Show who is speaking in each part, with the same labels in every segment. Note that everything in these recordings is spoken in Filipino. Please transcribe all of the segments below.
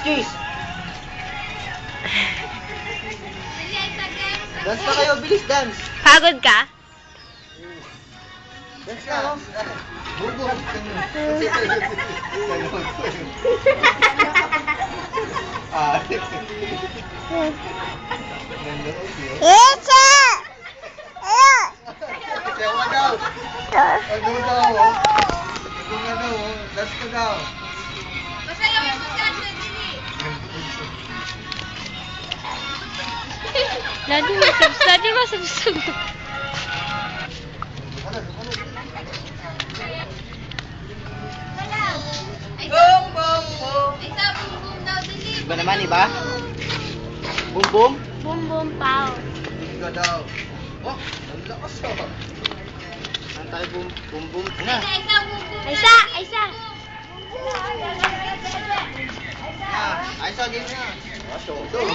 Speaker 1: kiss. Dance na kayo, bilis, dance.
Speaker 2: Pagod ka?
Speaker 1: Dance na, oh. Bubo.
Speaker 2: Isa!
Speaker 1: Sewa daw. Ano daw, oh. Kung ano, oh. Dance ka daw.
Speaker 3: Masaya mo sa dance, Dili.
Speaker 2: Daddy masubsub.
Speaker 3: Boom, boom, boom. Isa, boom, boom daw, Dili.
Speaker 1: Iba naman, iba? Boom, boom?
Speaker 2: Boom boom pow.
Speaker 1: Iba daw. Oh, ang lakas, oh. Saan tayo, boom, boom, boom? Ano?
Speaker 3: Isa, boom, boom.
Speaker 2: Isa! Isa!
Speaker 1: Ay, sa game na. Ah, shoto.
Speaker 3: Boom,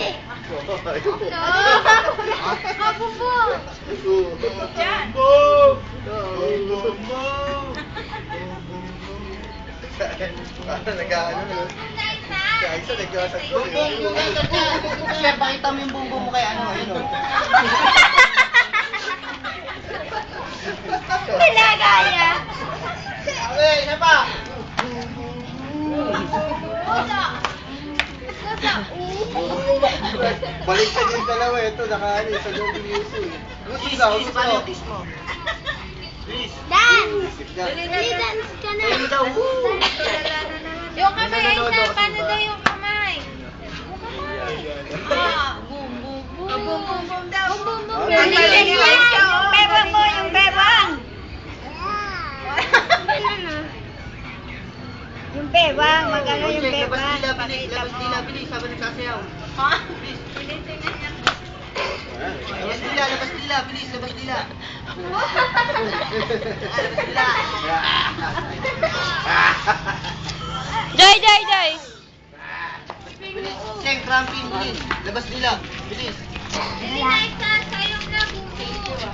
Speaker 3: boom.
Speaker 1: Diyan. Boom! Boom, boom! Parang nag-ano na. Kaya isa, nag-iwasag ko. Kasi pakita mo yung bumbong mo kay ano.
Speaker 2: Pinagaya!
Speaker 1: Okay, isa pa! Balik ka din dalawa. Ito, nakaano sa loob yung music. Please, palitis mo.
Speaker 2: Dance!
Speaker 1: Dance.
Speaker 2: Dance ka na!
Speaker 1: Ayun daw, woo!
Speaker 3: Yung kamay, Isa. Paano daw yung kamay? Yung kamay. Boom, boom, boom. Boom, boom, boom daw. Boom, boom, boom.
Speaker 1: Ang galing,
Speaker 3: Yung bebang mo, yung bebang.
Speaker 2: Yung bewang, magano yung
Speaker 1: Labas
Speaker 2: bewang.
Speaker 1: dila, bilis. Labas dila, bilis. Habang nagsasayaw.
Speaker 3: Ha?
Speaker 1: Labas dila, labas dila, bilis. Labas dila.
Speaker 2: Joy, Joy, Joy!
Speaker 1: Bilis. Cheng, cramping, bilis. Labas dila, bilis.
Speaker 3: Dili na isa, sayo na, boom, boom.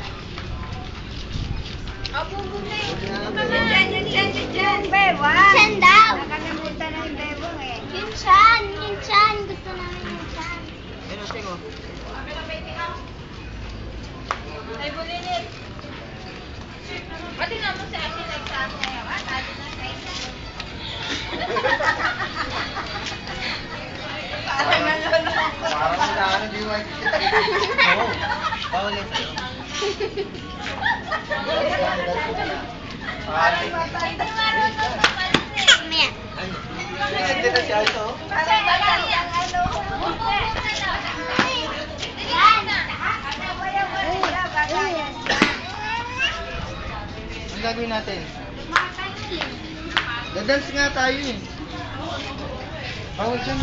Speaker 3: Oh, boom, boom na yun. Yung kamay. Diyan.
Speaker 2: Bewang! Chan daw!
Speaker 3: Nakalimutan na yung bebang eh.
Speaker 2: Yung chan! Yung chan! Gusto namin yung chan.
Speaker 1: Ayun, Cheng, oh.
Speaker 3: Ay, bulinit. Pati naman sa akin nagsasayaw. Talo na sa isa. Parang naloloko.
Speaker 1: Parang na di mo Oo. Bawal yan sa'yo.
Speaker 3: Parang matanda.
Speaker 2: Mamaya.
Speaker 1: Hindi na siya ito.
Speaker 3: Parang matanda ang ano.
Speaker 2: Yan!
Speaker 1: Ang gagawin natin? Dadance nga tayo eh. Bawal dyan.